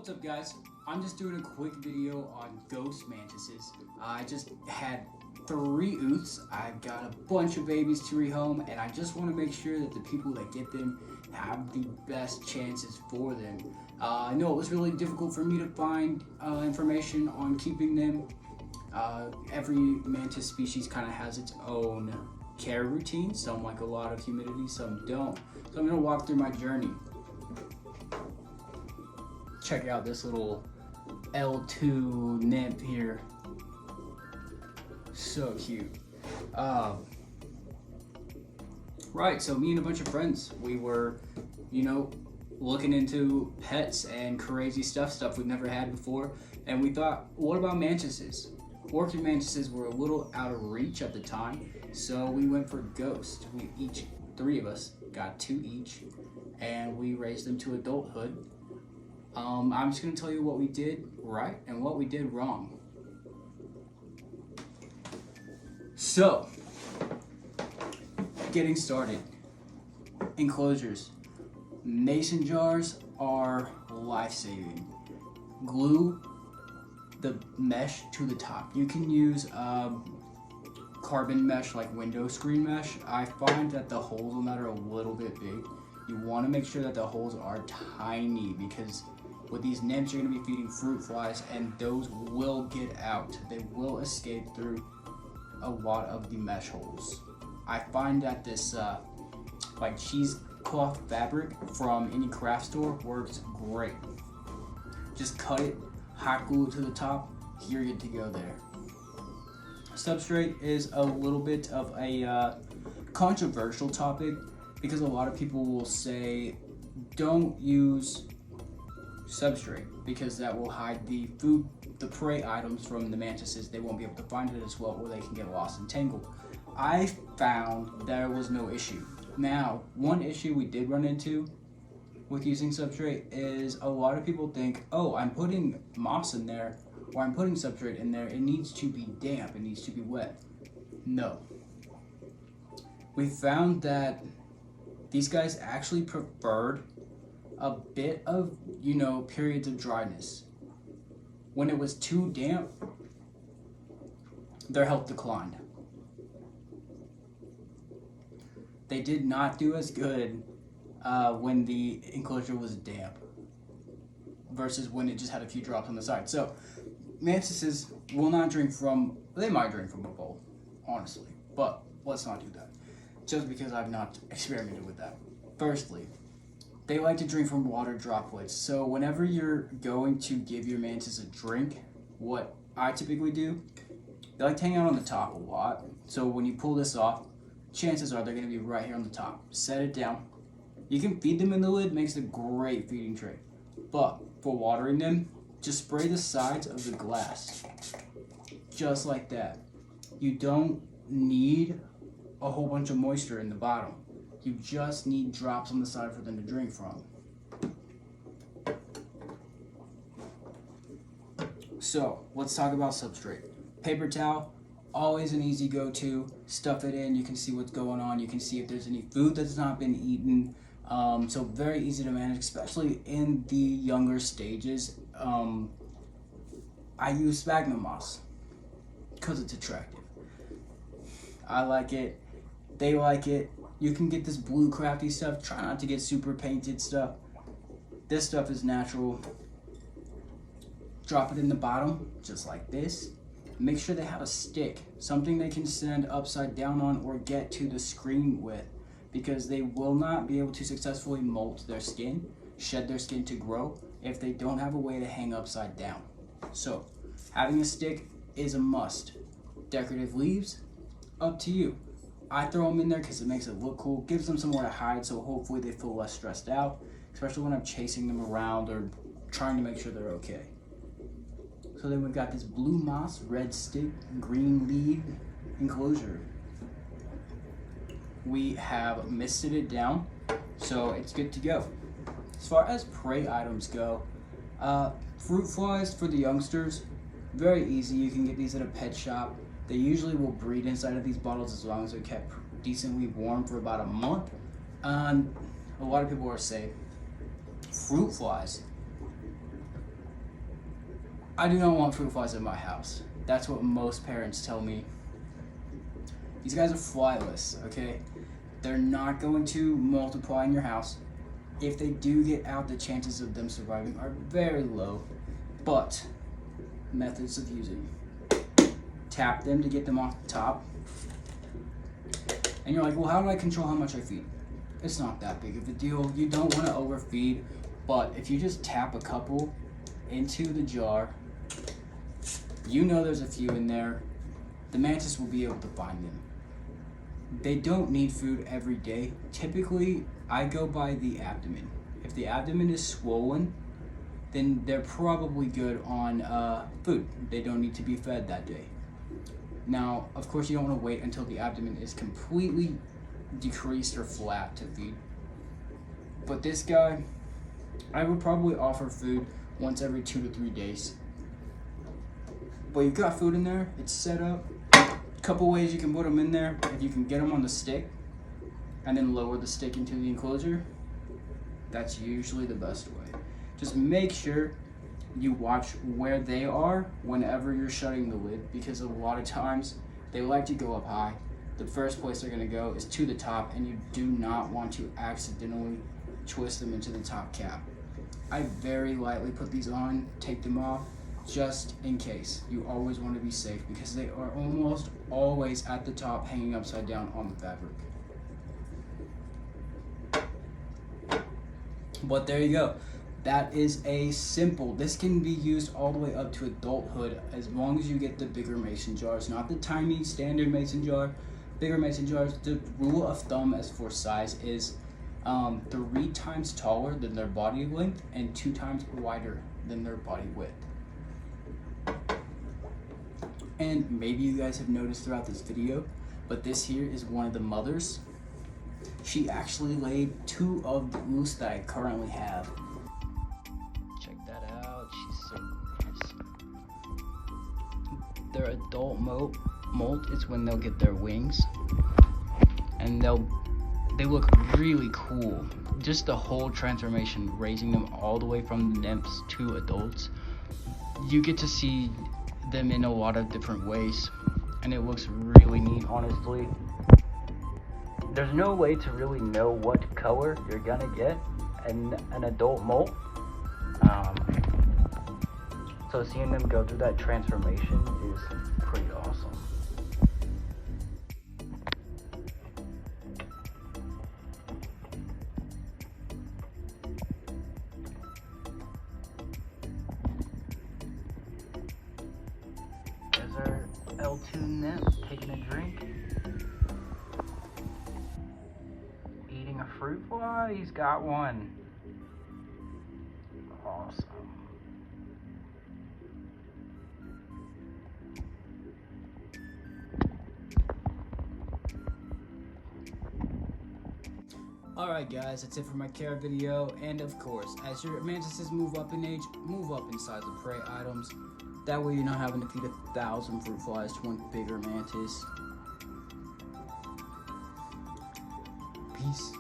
What's up, guys? I'm just doing a quick video on ghost mantises. I just had 3 ooths. I've got a bunch of babies to rehome, and I just want to make sure that the people that get them have the best chances for them. I know it was really difficult for me to find information on keeping them. Every mantis species kind of has its own care routine. Some like a lot of humidity, some don't. So I'm going to walk through my journey. Check out this little L2 nymph here. So cute. Right, so me and a bunch of friends, we were, looking into pets and crazy stuff we've never had before. And we thought, what about mantises? Orchid mantises were a little out of reach at the time, so we went for ghost. 3 of us, got 2 each, and we raised them to adulthood. I'm just going to tell you what we did right and what we did wrong. So, getting started. Enclosures. Mason jars are life-saving. Glue the mesh to the top. You can use carbon mesh like window screen mesh. I find that the holes on that are a little bit big. You want to make sure that the holes are tiny, because with these nymphs, you're going to be feeding fruit flies, and those will get out. They will escape through a lot of the mesh holes. I find that this like cheesecloth fabric from any craft store works great. Just cut it, hot glue it to the top, you're good to go there. Substrate is a little bit of a controversial topic, because a lot of people will say don't use substrate because that will hide the prey items from the mantises. They won't be able to find it as well, or they can get lost and tangled. I found there was no issue. Now, one issue we did run into with using substrate is a lot of people think, oh, I'm putting moss in there, or I'm putting substrate in there, it needs to be damp, it needs to be wet. No. We found that these guys actually preferred a bit of, periods of dryness. When it was too damp, their health declined. They did not do as good when the enclosure was damp versus when it just had a few drops on the side. So mantises will not drink from, they might drink from a bowl, honestly, but let's not do that, just because I've not experimented with that. Firstly, they like to drink from water droplets. So whenever you're going to give your mantis a drink, what I typically do, they like to hang out on the top a lot. So when you pull this off, chances are they're going to be right here on the top. Set it down. You can feed them in the lid, makes a great feeding tray. But for watering them, just spray the sides of the glass. Just like that. You don't need a whole bunch of moisture in the bottom. You just need drops on the side for them to drink from. So, let's talk about substrate. Paper towel, always an easy go-to. Stuff it in, you can see what's going on, you can see if there's any food that's not been eaten. So very easy to manage, especially in the younger stages. I use sphagnum moss because it's attractive. I like it, they like it. You can get this blue crafty stuff. Try not to get super painted stuff. This stuff is natural. Drop it in the bottom, just like this. Make sure they have a stick, something they can stand upside down on or get to the screen with, because they will not be able to successfully molt their skin, shed their skin to grow, if they don't have a way to hang upside down. So, having a stick is a must. Decorative leaves, up to you. I throw them in there because it makes it look cool, gives them somewhere to hide, so hopefully they feel less stressed out, especially when I'm chasing them around or trying to make sure they're okay. So then we've got this blue moss, red stick, green leaf enclosure. We have misted it down, so it's good to go. As far as prey items go, fruit flies for the youngsters, very easy. You can get these at a pet shop. They usually will breed inside of these bottles as long as they're kept decently warm for about a month. A lot of people are safe. Fruit flies. I do not want fruit flies in my house. That's what most parents tell me. These guys are flyless, okay? They're not going to multiply in your house. If they do get out, the chances of them surviving are very low. But methods of using: tap them to get them off the top. And you're like, well, how do I control how much I feed? It's not that big of a deal. You don't want to overfeed, but if you just tap a couple into the jar, you know there's a few in there. The mantis will be able to find them. They don't need food every day. Typically, I go by the abdomen. If the abdomen is swollen, then they're probably good on food. They don't need to be fed that day. Now, of course, you don't want to wait until the abdomen is completely decreased or flat to feed. But this guy, I would probably offer food once every 2 to 3 days. But you've got food in there, it's set up. Couple ways you can put them in there. If you can get them on the stick and then lower the stick into the enclosure, that's usually the best way. Just make sure you watch where they are whenever you're shutting the lid, because a lot of times they like to go up high. The first place they're going to go is to the top, and you do not want to accidentally twist them into the top cap. I very lightly put these on, take them off, just in case. You always want to be safe because they are almost always at the top, hanging upside down on the fabric. But there you go. That is a simple. This can be used all the way up to adulthood as long as you get the bigger mason jars, not the tiny standard mason jar. Bigger mason jars. The rule of thumb as for size is 3 times taller than their body length and 2 times wider than their body width. And maybe you guys have noticed throughout this video, but this here is one of the mothers. She actually laid 2 of the goose that I currently have. Check that out, she's so nice. Their adult molt is when they'll get their wings, and they look really cool. Just the whole transformation, raising them all the way from nymphs to adults. You get to see them in a lot of different ways, and it looks really neat, honestly. There's no way to really know what color you're gonna get in an adult molt. So seeing them go through that transformation is pretty awesome. There's our L2 nymph taking a drink. Eating a fruit fly, he's got one. Awesome. Alright guys, that's it for my care video, and of course, as your mantises move up in age, move up in size of prey items. That way you're not having to feed 1,000 fruit flies to one bigger mantis. Peace.